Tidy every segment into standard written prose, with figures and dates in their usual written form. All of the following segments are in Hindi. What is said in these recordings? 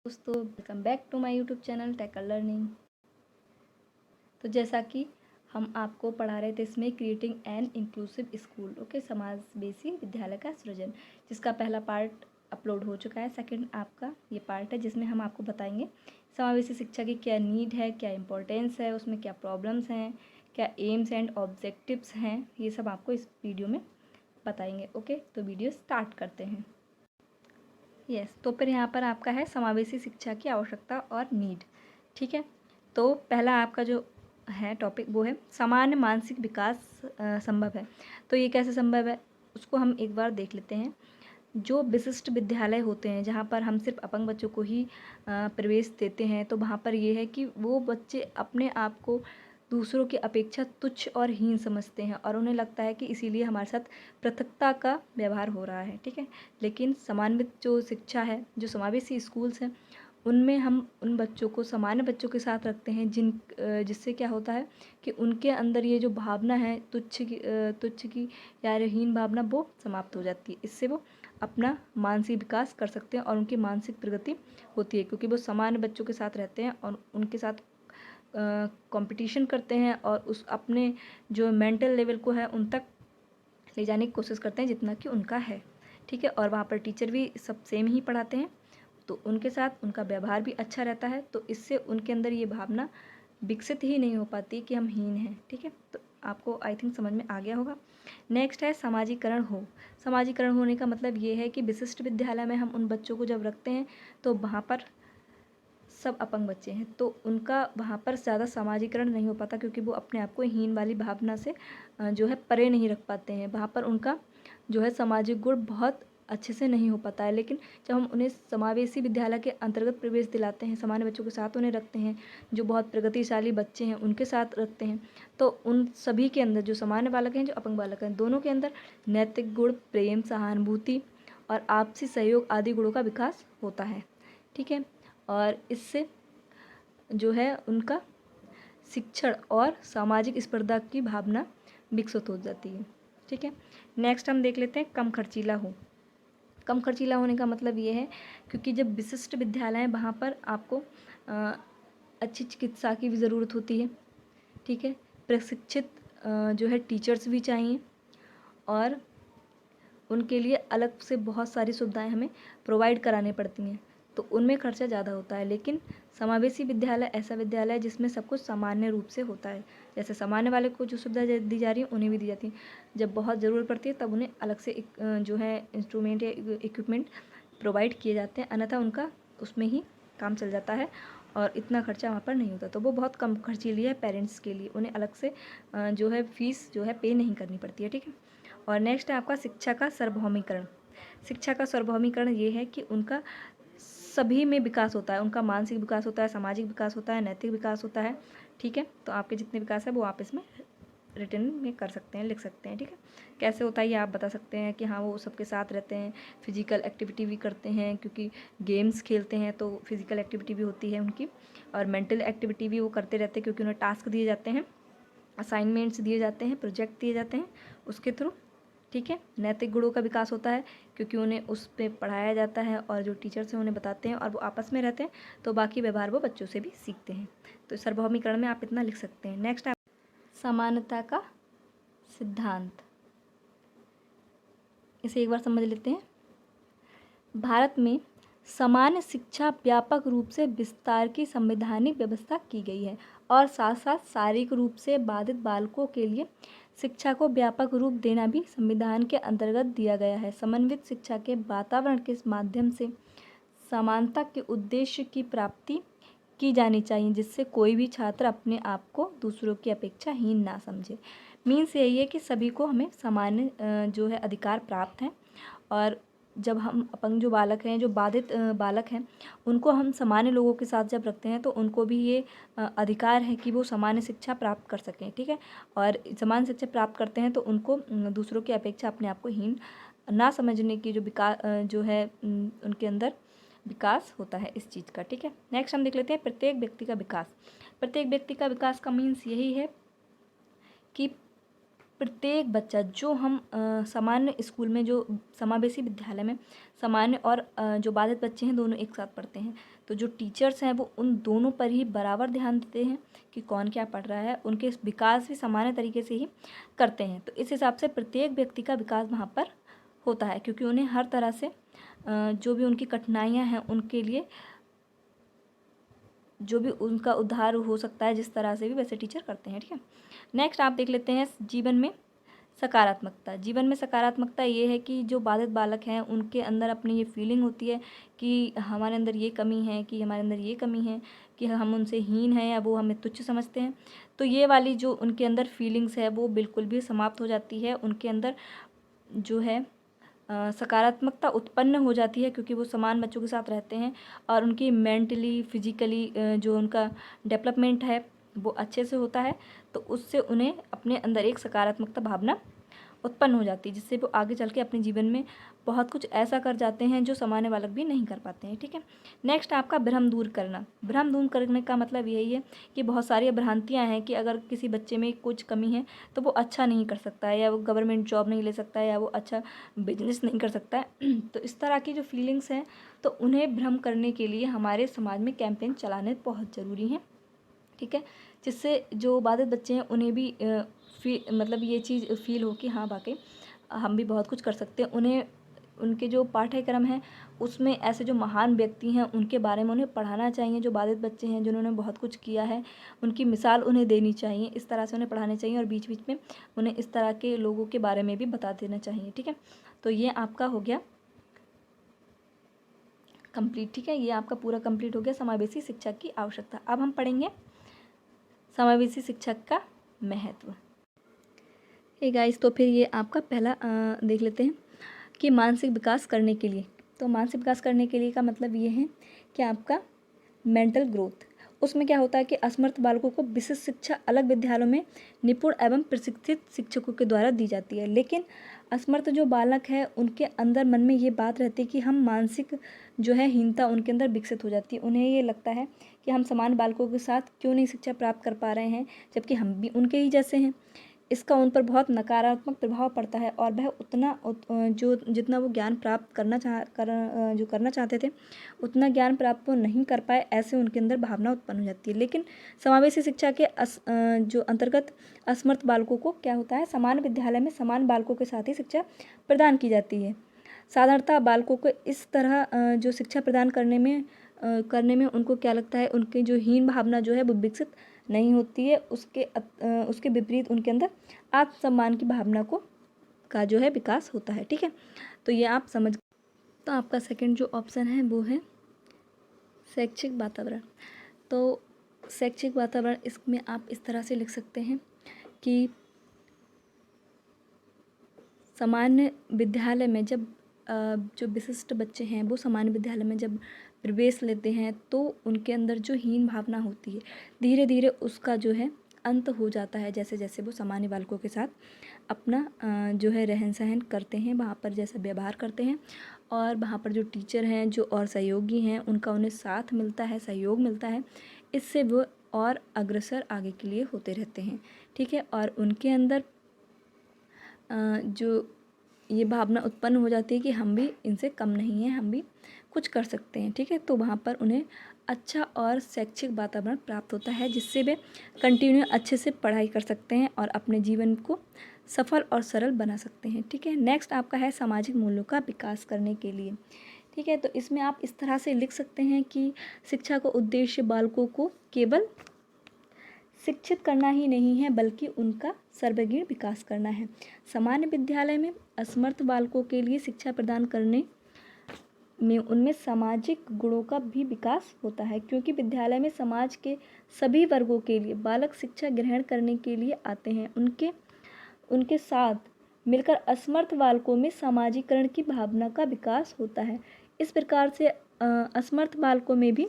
दोस्तों welcome back to my YouTube channel टेकल लर्निंग। तो जैसा कि हम आपको पढ़ा रहे थे इसमें creating an inclusive school, okay, समावेशी विद्यालय का सृजन, जिसका पहला पार्ट अपलोड हो चुका है। सेकंड आपका ये पार्ट है जिसमें हम आपको बताएंगे समावेशी शिक्षा की क्या नीड है, क्या इंपॉर्टेंस है, उसमें क्या प्रॉब्लम्स हैं, क्या एम्स एंड ऑब्जेक्टिव्स हैं, ये सब आपको इस वीडियो में बताएंगे। ओके, तो वीडियो स्टार्ट करते हैं। तो फिर यहाँ पर आपका है समावेशी शिक्षा की आवश्यकता और नीड। ठीक है, तो पहला आपका जो है टॉपिक वो है सामान्य मानसिक विकास संभव है। तो ये कैसे संभव है उसको हम एक बार देख लेते हैं। जो विशिष्ट विद्यालय होते हैं जहाँ पर हम सिर्फ अपंग बच्चों को ही प्रवेश देते हैं, तो वहाँ पर ये है कि वो बच्चे अपने आप को दूसरों की अपेक्षा तुच्छ और हीन समझते हैं और उन्हें लगता है कि इसीलिए हमारे साथ पृथकता का व्यवहार हो रहा है। ठीक है, लेकिन समान्वित जो शिक्षा है, जो समावेशी स्कूल्स हैं, उनमें हम उन बच्चों को सामान्य बच्चों के साथ रखते हैं जिससे क्या होता है कि उनके अंदर ये जो भावना है तुच्छ की या हीन भावना वो समाप्त हो जाती है। इससे वो अपना मानसिक विकास कर सकते हैं और उनकी मानसिक प्रगति होती है, क्योंकि वो सामान्य बच्चों के साथ रहते हैं और उनके साथ कंपटीशन करते हैं और उस अपने जो मेंटल लेवल को है उन तक ले जाने की कोशिश करते हैं जितना कि उनका है। ठीक है, और वहाँ पर टीचर भी सब सेम ही पढ़ाते हैं, तो उनके साथ उनका व्यवहार भी अच्छा रहता है, तो इससे उनके अंदर ये भावना विकसित ही नहीं हो पाती कि हम हीन हैं। ठीक है, तो आपको आई थिंक समझ में आ गया होगा। नेक्स्ट है समाजीकरण हो। समाजीकरण होने का मतलब ये है कि विशिष्ट विद्यालय में हम उन बच्चों को जब रखते हैं तो वहाँ पर सब अपंग बच्चे हैं, तो उनका वहाँ पर ज़्यादा समाजीकरण नहीं हो पाता, क्योंकि वो अपने आप को हीन वाली भावना से जो है परे नहीं रख पाते हैं। वहाँ पर उनका जो है सामाजिक गुण बहुत अच्छे से नहीं हो पाता है। लेकिन जब हम उन्हें समावेशी विद्यालय के अंतर्गत प्रवेश दिलाते हैं, सामान्य बच्चों के साथ उन्हें रखते हैं, जो बहुत प्रगतिशाली बच्चे हैं उनके साथ रखते हैं, तो उन सभी के अंदर, जो सामान्य बालक हैं जो अपंग बालक हैं, दोनों के अंदर नैतिक गुण, प्रेम, सहानुभूति और आपसी सहयोग आदि गुणों का विकास होता है। ठीक है, और इससे जो है उनका शिक्षण और सामाजिक स्पर्धा की भावना विकसित हो जाती है। ठीक है, नेक्स्ट हम देख लेते हैं कम खर्चीला हो। कम खर्चीला होने का मतलब ये है क्योंकि जब विशिष्ट विद्यालय है वहाँ पर आपको अच्छी चिकित्सा की भी ज़रूरत होती है। ठीक है, प्रशिक्षित जो है टीचर्स भी चाहिए और उनके लिए अलग से बहुत सारी सुविधाएं हमें प्रोवाइड करानी पड़ती हैं, तो उनमें खर्चा ज़्यादा होता है। लेकिन समावेशी विद्यालय ऐसा विद्यालय है जिसमें सब कुछ सामान्य रूप से होता है। जैसे सामान्य वाले को जो सुविधा दी जा रही है उन्हें भी दी जाती है, जब बहुत ज़रूरत पड़ती है तब उन्हें अलग से जो है इंस्ट्रूमेंट या इक्विपमेंट प्रोवाइड किए जाते हैं, अन्यथा उनका उसमें ही काम चल जाता है और इतना खर्चा वहाँ पर नहीं होता। तो वो बहुत कम खर्चीली है पेरेंट्स के लिए, उन्हें अलग से जो है फीस जो है पे नहीं करनी पड़ती है। ठीक है, और नेक्स्ट है आपका शिक्षा का सार्वभौमिकरण। शिक्षा का सार्वभौमिकरण ये है कि उनका सभी में विकास होता है, उनका मानसिक विकास होता है, सामाजिक विकास होता है, नैतिक विकास होता है। ठीक है, तो आपके जितने विकास है वो आप इसमें रिटर्न में कर सकते हैं, लिख सकते हैं। ठीक है, कैसे होता है ये आप बता सकते हैं कि हाँ वो सबके साथ रहते हैं, फिजिकल एक्टिविटी भी करते हैं, क्योंकि गेम्स खेलते हैं तो फिजिकल एक्टिविटी भी होती है उनकी, और मेंटल एक्टिविटी भी वो करते रहते हैं क्योंकि उन्हें टास्क दिए जाते हैं, असाइनमेंट्स दिए जाते हैं, प्रोजेक्ट दिए जाते हैं उसके थ्रू। ठीक है, नैतिक गुणों का विकास होता है क्योंकि उन्हें उस पर पढ़ाया जाता है और जो टीचर्स हैं उन्हें बताते हैं और वो आपस में रहते हैं, तो बाकी व्यवहार वो बच्चों से भी सीखते हैं। तो सार्वभौमिकरण में आप इतना लिख सकते हैं। नेक्स्ट आप समानता का सिद्धांत, इसे एक बार समझ लेते हैं। भारत में समान शिक्षा व्यापक रूप से विस्तार की संवैधानिक व्यवस्था की गई है और साथ साथ शारीरिक रूप से बाधित बालकों के लिए शिक्षा को व्यापक रूप देना भी संविधान के अंतर्गत दिया गया है। समन्वित शिक्षा के वातावरण के माध्यम से समानता के उद्देश्य की प्राप्ति की जानी चाहिए, जिससे कोई भी छात्र अपने आप को दूसरों की अपेक्षा हीन ना समझे। मीन्स यही है कि सभी को हमें सामान्य जो है अधिकार प्राप्त हैं, और जब हम अपंग जो बालक हैं, जो बाधित बालक हैं, उनको हम सामान्य लोगों के साथ जब रखते हैं तो उनको भी ये अधिकार है कि वो सामान्य शिक्षा प्राप्त कर सकें। ठीक है, और समान शिक्षा प्राप्त करते हैं तो उनको दूसरों की अपेक्षा अपने आप को हीन ना समझने की जो विकास जो है उनके अंदर विकास होता है इस चीज़ का। ठीक है, नेक्स्ट हम देख लेते हैं प्रत्येक व्यक्ति का विकास। प्रत्येक व्यक्ति का विकास का मीन्स यही है कि प्रत्येक बच्चा जो हम सामान्य स्कूल में, जो समावेशी विद्यालय में सामान्य और जो बाधित बच्चे हैं दोनों एक साथ पढ़ते हैं, तो जो टीचर्स हैं वो उन दोनों पर ही बराबर ध्यान देते हैं कि कौन क्या पढ़ रहा है, उनके विकास भी सामान्य तरीके से ही करते हैं। तो इस हिसाब से प्रत्येक व्यक्ति का विकास वहाँ पर होता है, क्योंकि उन्हें हर तरह से जो भी उनकी कठिनाइयाँ हैं उनके लिए जो भी उनका उद्धार हो सकता है जिस तरह से भी, वैसे टीचर करते हैं। ठीक है, नेक्स्ट आप देख लेते हैं जीवन में सकारात्मकता। जीवन में सकारात्मकता ये है कि जो बाधित बालक हैं उनके अंदर अपनी ये फीलिंग होती है कि हमारे अंदर ये कमी है, कि हमारे अंदर ये कमी है, कि हम उनसे हीन हैं या वो हमें तुच्छ समझते हैं। तो ये वाली जो उनके अंदर फीलिंग्स है वो बिल्कुल भी समाप्त हो जाती है। उनके अंदर जो है सकारात्मकता उत्पन्न हो जाती है, क्योंकि वो समान बच्चों के साथ रहते हैं और उनकी मेंटली फिजिकली जो उनका डेवलपमेंट है वो अच्छे से होता है। तो उससे उन्हें अपने अंदर एक सकारात्मकता भावना उत्पन्न हो जाती है, जिससे वो आगे चल के अपने जीवन में बहुत कुछ ऐसा कर जाते हैं जो सामान्य बालक भी नहीं कर पाते हैं। ठीक है, नेक्स्ट आपका भ्रम दूर करना। भ्रम दूर करने का मतलब यही है कि बहुत सारी भ्रांतियाँ हैं कि अगर किसी बच्चे में कुछ कमी है तो वो अच्छा नहीं कर सकता है, या वो गवर्नमेंट जॉब नहीं ले सकता है, या वो अच्छा बिजनेस नहीं कर सकता है। तो इस तरह की जो फीलिंग्स हैं तो उन्हें भ्रम करने के लिए हमारे समाज में कैंपेन चलाने बहुत ज़रूरी हैं। ठीक है, जिससे जो बाधित बच्चे हैं उन्हें भी मतलब ये चीज़ फील हो कि हाँ वाकई हम भी बहुत कुछ कर सकते हैं। उन्हें उनके जो पाठ्यक्रम हैं उसमें ऐसे जो महान व्यक्ति हैं उनके बारे में उन्हें पढ़ाना चाहिए, जो बाधित बच्चे हैं जिन्होंने बहुत कुछ किया है उनकी मिसाल उन्हें देनी चाहिए, इस तरह से उन्हें पढ़ाने चाहिए और बीच बीच में उन्हें इस तरह के लोगों के बारे में भी बता देना चाहिए। ठीक है, तो ये आपका हो गया कंप्लीट। ठीक है, ये आपका पूरा कंप्लीट हो गया समावेशी शिक्षा की आवश्यकता। अब हम पढ़ेंगे समावेशी शिक्षक का महत्व। गाइस, तो फिर ये आपका पहला देख लेते हैं कि मानसिक विकास करने के लिए। तो मानसिक विकास करने के लिए का मतलब ये है कि आपका मेंटल ग्रोथ, उसमें क्या होता है कि असमर्थ बालकों को विशिष्ट शिक्षा अलग विद्यालयों में निपुण एवं प्रशिक्षित शिक्षकों के द्वारा दी जाती है। लेकिन असमर्थ जो बालक है उनके अंदर मन में ये बात रहती है कि हम मानसिक जो है हीनता उनके अंदर विकसित हो जाती है। उन्हें ये लगता है कि हम समान बालकों के साथ क्यों नहीं शिक्षा प्राप्त कर पा रहे हैं, जबकि हम भी उनके ही जैसे हैं। इसका उन पर बहुत नकारात्मक प्रभाव पड़ता है और वह जो जितना वो ज्ञान प्राप्त करना चाहते थे उतना ज्ञान प्राप्त वो नहीं कर पाए, ऐसे उनके अंदर भावना उत्पन्न हो जाती है। लेकिन समावेशी शिक्षा के जो अंतर्गत असमर्थ बालकों को क्या होता है, समान विद्यालय में समान बालकों के साथ ही शिक्षा प्रदान की जाती है। साधारणतः बालकों को इस तरह जो शिक्षा प्रदान करने में उनको क्या लगता है, उनकी जो हीन भावना जो है वो विकसित नहीं होती है। उसके विपरीत उनके अंदर आत्मसम्मान की भावना का जो है विकास होता है। ठीक है, तो ये आप समझ। तो आपका सेकंड जो ऑप्शन है वो है शैक्षिक वातावरण। तो शैक्षिक वातावरण, इसमें आप इस तरह से लिख सकते हैं कि सामान्य विद्यालय में जब जो विशिष्ट बच्चे हैं वो सामान्य विद्यालय में जब प्रवेश लेते हैं तो उनके अंदर जो हीन भावना होती है धीरे धीरे उसका जो है अंत हो जाता है, जैसे जैसे वो सामान्य बालकों के साथ अपना जो है रहन सहन करते हैं, वहाँ पर जैसा व्यवहार करते हैं और वहाँ पर जो टीचर हैं जो और सहयोगी हैं उनका उन्हें साथ मिलता है, सहयोग मिलता है, इससे वो और अग्रसर आगे के लिए होते रहते हैं। ठीक है, और उनके अंदर जो ये भावना उत्पन्न हो जाती है कि हम भी इनसे कम नहीं हैं, हम भी कुछ कर सकते हैं। ठीक है, तो वहाँ पर उन्हें अच्छा और शैक्षिक वातावरण प्राप्त होता है, जिससे वे कंटिन्यू अच्छे से पढ़ाई कर सकते हैं और अपने जीवन को सफल और सरल बना सकते हैं। ठीक है, नेक्स्ट आपका है सामाजिक मूल्यों का विकास करने के लिए। ठीक है, तो इसमें आप इस तरह से लिख सकते हैं कि शिक्षा का उद्देश्य बालकों को केवल शिक्षित करना ही नहीं है बल्कि उनका सर्वांगीण विकास करना है। सामान्य विद्यालय में असमर्थ बालकों के लिए शिक्षा प्रदान करने में उनमें सामाजिक गुणों का भी विकास होता है, क्योंकि विद्यालय में समाज के सभी वर्गों के लिए बालक शिक्षा ग्रहण करने के लिए आते हैं। उनके साथ मिलकर असमर्थ बालकों में सामाजिकरण की भावना का विकास होता है। इस प्रकार से असमर्थ बालकों में भी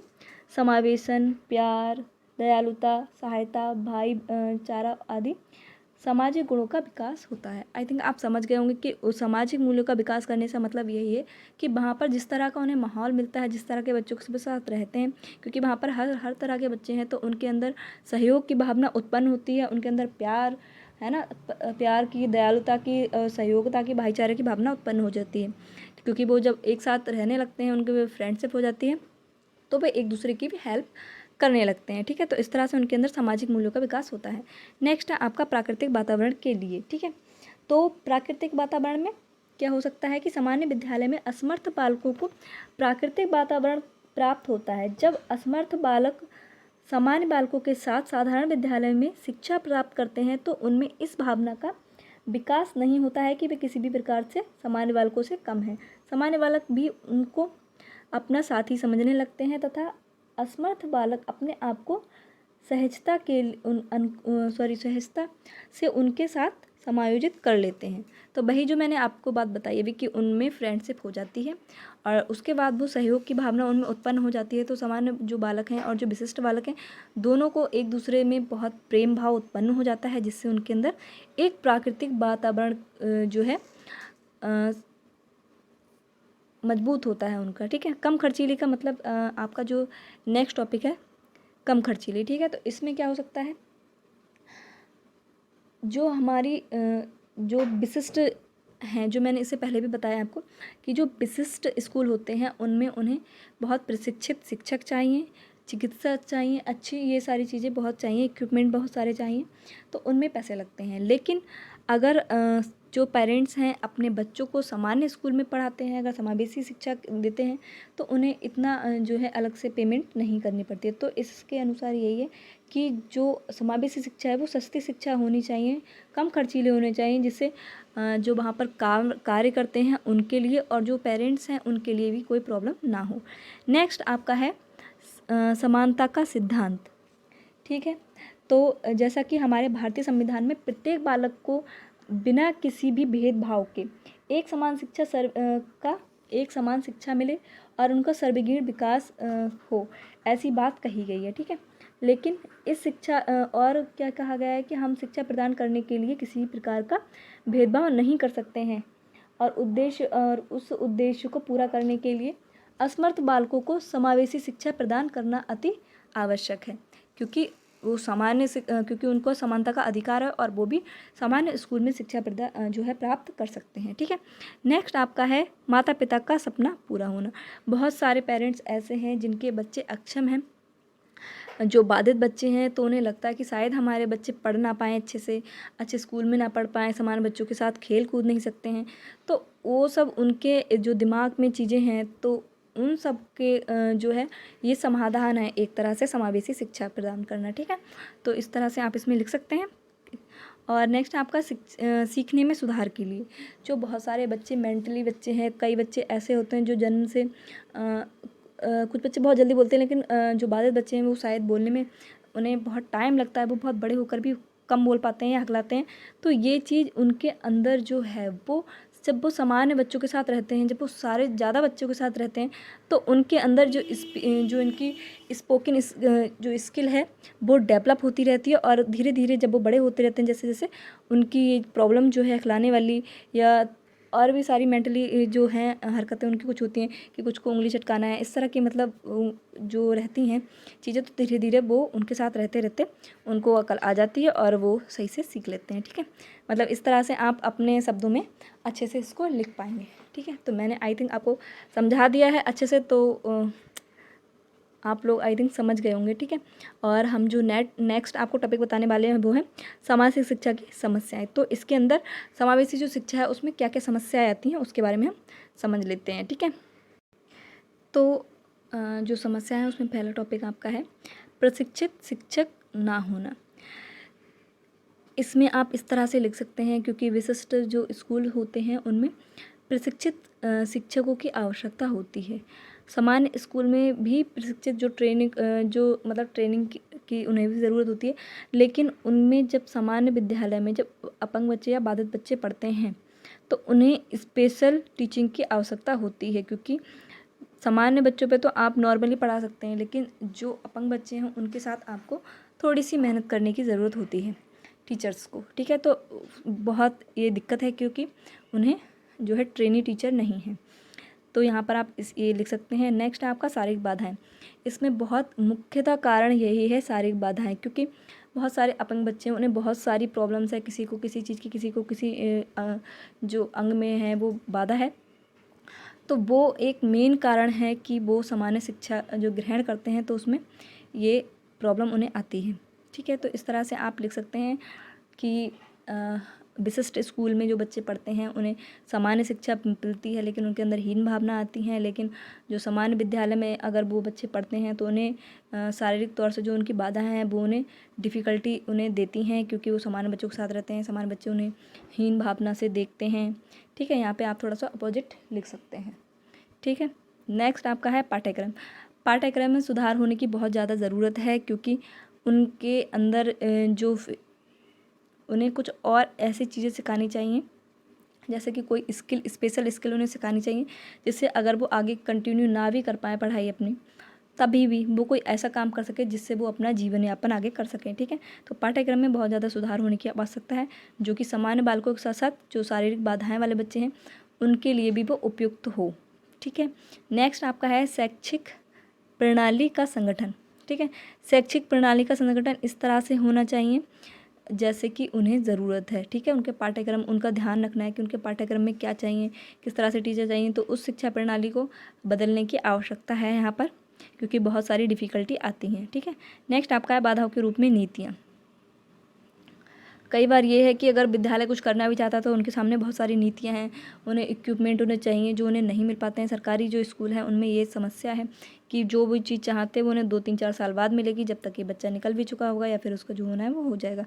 समावेशन, प्यार, दयालुता, सहायता, भाईचारा आदि सामाजिक गुणों का विकास होता है। आई थिंक आप समझ गए होंगे कि उस सामाजिक मूल्यों का विकास करने से मतलब यही है कि वहाँ पर जिस तरह का उन्हें माहौल मिलता है, जिस तरह के बच्चों के साथ रहते हैं, क्योंकि वहाँ पर हर तरह के बच्चे हैं तो उनके अंदर सहयोग की भावना उत्पन्न होती है, उनके अंदर प्यार है ना, प्यार की, दयालुता की, सहयोगिता की, भाईचारे की भावना उत्पन्न हो जाती है, क्योंकि वो जब एक साथ रहने लगते हैं, उनकी फ्रेंडशिप हो जाती है, तो वे एक दूसरे की भी हेल्प करने लगते हैं। ठीक है, तो इस तरह से उनके अंदर सामाजिक मूल्यों का विकास होता है। नेक्स्ट है आपका प्राकृतिक वातावरण के लिए। ठीक है, तो प्राकृतिक वातावरण में क्या हो सकता है कि सामान्य विद्यालय में असमर्थ बालकों को प्राकृतिक वातावरण प्राप्त होता है। जब असमर्थ बालक सामान्य बालकों के साथ साधारण विद्यालय में शिक्षा प्राप्त करते हैं तो उनमें इस भावना का विकास नहीं होता है कि वे किसी भी प्रकार से सामान्य बालकों से कम हैं। सामान्य बालक भी उनको अपना साथी समझने लगते हैं तथा असमर्थ बालक अपने आप को सहजता से उनके साथ समायोजित कर लेते हैं। तो वही जो मैंने आपको बात बताई अभी कि उनमें फ्रेंडशिप हो जाती है और उसके बाद वो सहयोग की भावना उनमें उत्पन्न हो जाती है। तो सामान्य जो बालक हैं और जो विशिष्ट बालक हैं, दोनों को एक दूसरे में बहुत प्रेम भाव उत्पन्न हो जाता है, जिससे उनके अंदर एक प्राकृतिक वातावरण जो है मजबूत होता है उनका। ठीक है, कम खर्चीली का मतलब आपका जो नेक्स्ट टॉपिक है कम खर्चीली। ठीक है, तो इसमें क्या हो सकता है, जो हमारी जो विशिष्ट हैं, जो मैंने इससे पहले भी बताया आपको कि जो विशिष्ट स्कूल होते हैं उनमें उन्हें बहुत प्रशिक्षित शिक्षक चाहिए, चिकित्सा चाहिए, अच्छी ये सारी चीज़ें बहुत चाहिए, इक्विपमेंट बहुत सारे चाहिए, तो उनमें पैसे लगते हैं। लेकिन अगर जो पेरेंट्स हैं अपने बच्चों को सामान्य स्कूल में पढ़ाते हैं, अगर समावेशी शिक्षा देते हैं, तो उन्हें इतना जो है अलग से पेमेंट नहीं करनी पड़ती है। तो इसके अनुसार यही है कि जो समावेशी शिक्षा है वो सस्ती शिक्षा होनी चाहिए, कम खर्चीले होने चाहिए, जिससे जो वहाँ पर कार्य करते हैं उनके लिए और जो पेरेंट्स हैं उनके लिए भी कोई प्रॉब्लम ना हो। नेक्स्ट आपका है समानता का सिद्धांत। ठीक है, तो जैसा कि हमारे भारतीय संविधान में प्रत्येक बालक को बिना किसी भी भेदभाव के एक समान शिक्षा मिले और उनका सर्वगीण विकास हो, ऐसी बात कही गई है। ठीक है, लेकिन इस शिक्षा और क्या कहा गया है कि हम शिक्षा प्रदान करने के लिए किसी प्रकार का भेदभाव नहीं कर सकते हैं और उस उद्देश्य को पूरा करने के लिए असमर्थ बालकों को समावेशी शिक्षा प्रदान करना अति आवश्यक है, क्योंकि वो क्योंकि उनको समानता का अधिकार है और वो भी सामान्य स्कूल में शिक्षा जो है प्राप्त कर सकते हैं। ठीक है, नेक्स्ट आपका है माता पिता का सपना पूरा होना। बहुत सारे पेरेंट्स ऐसे हैं जिनके बच्चे अक्षम हैं, जो बाधित बच्चे हैं, तो उन्हें लगता है कि शायद हमारे बच्चे पढ़ ना पाएँ अच्छे से, अच्छे स्कूल में ना पढ़ पाएँ, सामान्य बच्चों के साथ खेल कूद नहीं सकते हैं। तो वो सब उनके जो दिमाग में चीज़ें हैं, तो उन सब के जो है ये समाधान है एक तरह से समावेशी शिक्षा प्रदान करना। ठीक है, तो इस तरह से आप इसमें लिख सकते हैं। और नेक्स्ट आपका सीखने में सुधार के लिए, जो बहुत सारे बच्चे मेंटली बच्चे हैं, कई बच्चे ऐसे होते हैं जो जन्म से कुछ बच्चे बहुत जल्दी बोलते हैं, लेकिन जो बाधित बच्चे हैं वो शायद बोलने में उन्हें बहुत टाइम लगता है, वो बहुत बड़े होकर भी कम बोल पाते हैं या हकलाते हैं। तो ये चीज़ उनके अंदर जो है वो जब वो सामान्य बच्चों के साथ रहते हैं, जब वो सारे ज़्यादा बच्चों के साथ रहते हैं, तो उनके अंदर जो इनकी स्पोकन जो स्किल है वो डेवलप होती रहती है और धीरे धीरे जब वो बड़े होते रहते हैं, जैसे जैसे उनकी प्रॉब्लम जो है हकलाने वाली या और भी सारी मेंटली जो हैं हरकतें उनकी कुछ होती हैं कि कुछ को उंगली चटकाना है, इस तरह की मतलब जो रहती हैं चीज़ें, तो धीरे धीरे वो उनके साथ रहते रहते उनको अकल आ जाती है और वो सही से सीख लेते हैं। ठीक है, मतलब इस तरह से आप अपने शब्दों में अच्छे से इसको लिख पाएंगे। ठीक है, तो मैंने आई थिंक आपको समझा दिया है अच्छे से, तो आप लोग आई थिंक समझ गए होंगे। ठीक है, और हम जो नेक्स्ट आपको टॉपिक बताने वाले हैं वो है समावेशी शिक्षा की समस्याएं। तो इसके अंदर समावेशी जो शिक्षा है उसमें क्या क्या समस्याएं आती हैं उसके बारे में हम समझ लेते हैं। ठीक है, तो जो समस्या है उसमें पहला टॉपिक आपका है प्रशिक्षित शिक्षक ना होना। इसमें आप इस तरह से लिख सकते हैं, क्योंकि विशिष्ट जो स्कूल होते हैं उनमें प्रशिक्षित शिक्षकों की आवश्यकता होती है। सामान्य स्कूल में भी प्रशिक्षित जो ट्रेनिंग की उन्हें भी ज़रूरत होती है, लेकिन उनमें जब सामान्य विद्यालय में जब अपंग बच्चे या बाधित बच्चे पढ़ते हैं तो उन्हें स्पेशल टीचिंग की आवश्यकता होती है, क्योंकि सामान्य बच्चों पे तो आप नॉर्मली पढ़ा सकते हैं, लेकिन जो अपंग बच्चे हैं उनके साथ आपको थोड़ी सी मेहनत करने की ज़रूरत होती है टीचर्स को। ठीक है, तो बहुत ये दिक्कत है क्योंकि उन्हें जो है ट्रेनी टीचर नहीं है। तो यहाँ पर आप ये लिख सकते हैं। नेक्स्ट आपका शारीरिक बाधाएं। इसमें बहुत मुख्यतः कारण यही है शारीरिक बाधाएं, क्योंकि बहुत सारे अपंग बच्चे हैं, उन्हें बहुत सारी प्रॉब्लम्स है, किसी को किसी चीज़ की, किसी को किसी जो अंग में है वो बाधा है, तो वो एक मेन कारण है कि वो सामान्य शिक्षा जो ग्रहण करते हैं तो उसमें ये प्रॉब्लम उन्हें आती है। ठीक है, तो इस तरह से आप लिख सकते हैं कि विशिष्ट स्कूल में जो बच्चे पढ़ते हैं उन्हें सामान्य शिक्षा मिलती है, लेकिन उनके अंदर हीन भावना आती हैं। लेकिन जो सामान्य विद्यालय में अगर वो बच्चे पढ़ते हैं तो उन्हें शारीरिक तौर से जो उनकी बाधाएं हैं वो उन्हें डिफ़िकल्टी उन्हें देती हैं, क्योंकि वो सामान्य बच्चों के साथ रहते हैं, सामान्य बच्चे उन्हें हीन भावना से देखते हैं। ठीक है, यहाँ पर आप थोड़ा सा अपोजिट लिख सकते हैं। ठीक है, नेक्स्ट आपका है पाठ्यक्रम। पाठ्यक्रम में सुधार होने की बहुत ज़्यादा ज़रूरत है, क्योंकि उनके अंदर जो उन्हें कुछ और ऐसी चीज़ें सिखानी चाहिए, जैसे कि कोई स्किल, स्पेशल स्किल उन्हें सिखानी चाहिए, जिससे अगर वो आगे कंटिन्यू ना भी कर पाएँ पढ़ाई अपनी, तभी भी वो कोई ऐसा काम कर सके जिससे वो अपना जीवन यापन आगे कर सकें। ठीक है, तो पाठ्यक्रम में बहुत ज़्यादा सुधार होने की आवश्यकता है, जो कि सामान्य बालकों के साथ साथ जो शारीरिक बाधाएं वाले बच्चे हैं उनके लिए भी वो उपयुक्त हो। ठीक है, नेक्स्ट आपका है शैक्षिक प्रणाली का संगठन। ठीक है, शैक्षिक प्रणाली का संगठन इस तरह से होना चाहिए जैसे कि उन्हें ज़रूरत है। ठीक है, उनके पाठ्यक्रम, उनका ध्यान रखना है कि उनके पाठ्यक्रम में क्या चाहिए, किस तरह से टीचर चाहिए, तो उस शिक्षा प्रणाली को बदलने की आवश्यकता है यहाँ पर, क्योंकि बहुत सारी डिफ़िकल्टी आती हैं। ठीक है, नेक्स्ट आपका है बाधाओं के रूप में नीतियाँ। कई बार ये है कि अगर विद्यालय कुछ करना भी चाहता है तो उनके सामने बहुत सारी नीतियाँ हैं, उन्हें इक्विपमेंट उन्हें चाहिए जो उन्हें नहीं मिल पाते हैं। सरकारी जो स्कूल हैं उनमें ये समस्या है कि जो भी चीज़ चाहते हैं वो उन्हें 2-3-4 साल बाद मिलेगी, जब तक ये बच्चा निकल भी चुका होगा या फिर उसका जो होना है वो हो जाएगा।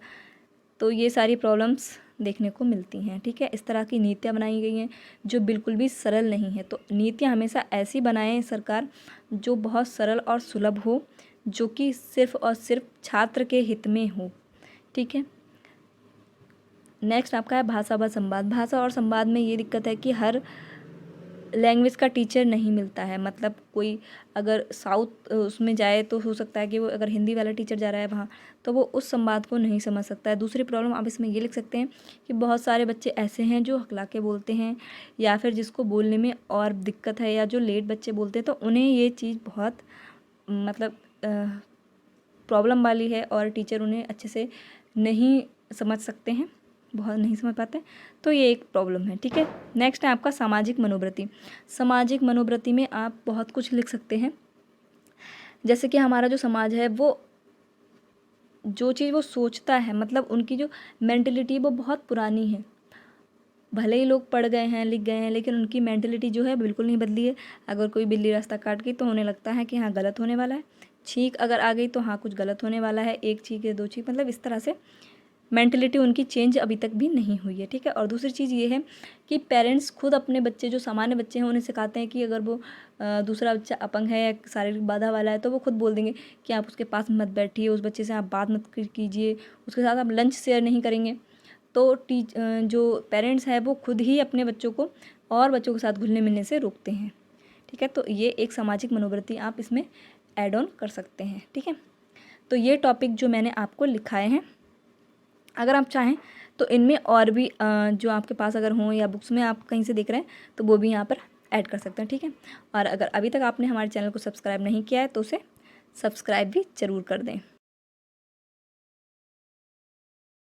तो ये सारी प्रॉब्लम्स देखने को मिलती हैं। ठीक है, इस तरह की नीतियाँ बनाई गई हैं जो बिल्कुल भी सरल नहीं है। तो नीतियाँ हमेशा ऐसी बनाए सरकार जो बहुत सरल और सुलभ हो, जो कि सिर्फ़ और सिर्फ छात्र के हित में हो। ठीक है, नेक्स्ट आपका है भाषा व संवाद। भाषा और संवाद में ये दिक्कत है कि हर लैंग्वेज का टीचर नहीं मिलता है। मतलब कोई अगर साउथ उसमें जाए तो हो सकता है कि वो अगर हिंदी वाला टीचर जा रहा है वहाँ, तो वो उस संवाद को नहीं समझ सकता है। दूसरी प्रॉब्लम आप इसमें ये लिख सकते हैं कि बहुत सारे बच्चे ऐसे हैं जो हकला के बोलते हैं, या फिर जिसको बोलने में और दिक्कत है, या जो लेट बच्चे बोलते हैं, तो उन्हें ये चीज़ बहुत मतलब प्रॉब्लम वाली है और टीचर उन्हें अच्छे से नहीं समझ सकते हैं, बहुत नहीं समझ पाते, तो ये एक प्रॉब्लम है। ठीक है, नेक्स्ट है आपका सामाजिक मनोवृत्ति। सामाजिक मनोवृत्ति में आप बहुत कुछ लिख सकते हैं, जैसे कि हमारा जो समाज है वो जो चीज़ वो सोचता है, मतलब उनकी जो मेंटलिटी वो बहुत पुरानी है। भले ही लोग पढ़ गए हैं, लिख गए हैं, लेकिन उनकी मेंटलिटी जो है बिल्कुल नहीं बदली है। अगर कोई बिल्ली रास्ता काट गई तो उन्हें लगता है कि हाँ गलत होने वाला है, छींक अगर आ गई तो हाँ कुछ गलत होने वाला है, एक छींक है दो छींक, मतलब इस तरह से मेंटलिटी उनकी चेंज अभी तक भी नहीं हुई है। ठीक है, और दूसरी चीज़ ये है कि पेरेंट्स खुद अपने बच्चे जो सामान्य बच्चे हैं उन्हें सिखाते हैं कि अगर वो दूसरा बच्चा अपंग है या शारीरिक बाधा वाला है तो वो खुद बोल देंगे कि आप उसके पास मत बैठिए, उस बच्चे से आप बात मत कीजिए, उसके साथ आप लंच शेयर नहीं करेंगे। तो जो पेरेंट्स है वो खुद ही अपने बच्चों को और बच्चों के साथ घुलने मिलने से रोकते हैं। ठीक है, तो ये एक सामाजिक मनोवृत्ति आप इसमें ऐड ऑन कर सकते हैं। ठीक है, तो ये टॉपिक जो मैंने आपको लिखाए हैं, अगर आप चाहें तो इनमें और भी जो आपके पास अगर हों या बुक्स में आप कहीं से देख रहे हैं तो वो भी यहाँ पर ऐड कर सकते हैं। ठीक है, और अगर अभी तक आपने हमारे चैनल को सब्सक्राइब नहीं किया है तो उसे सब्सक्राइब भी ज़रूर कर दें।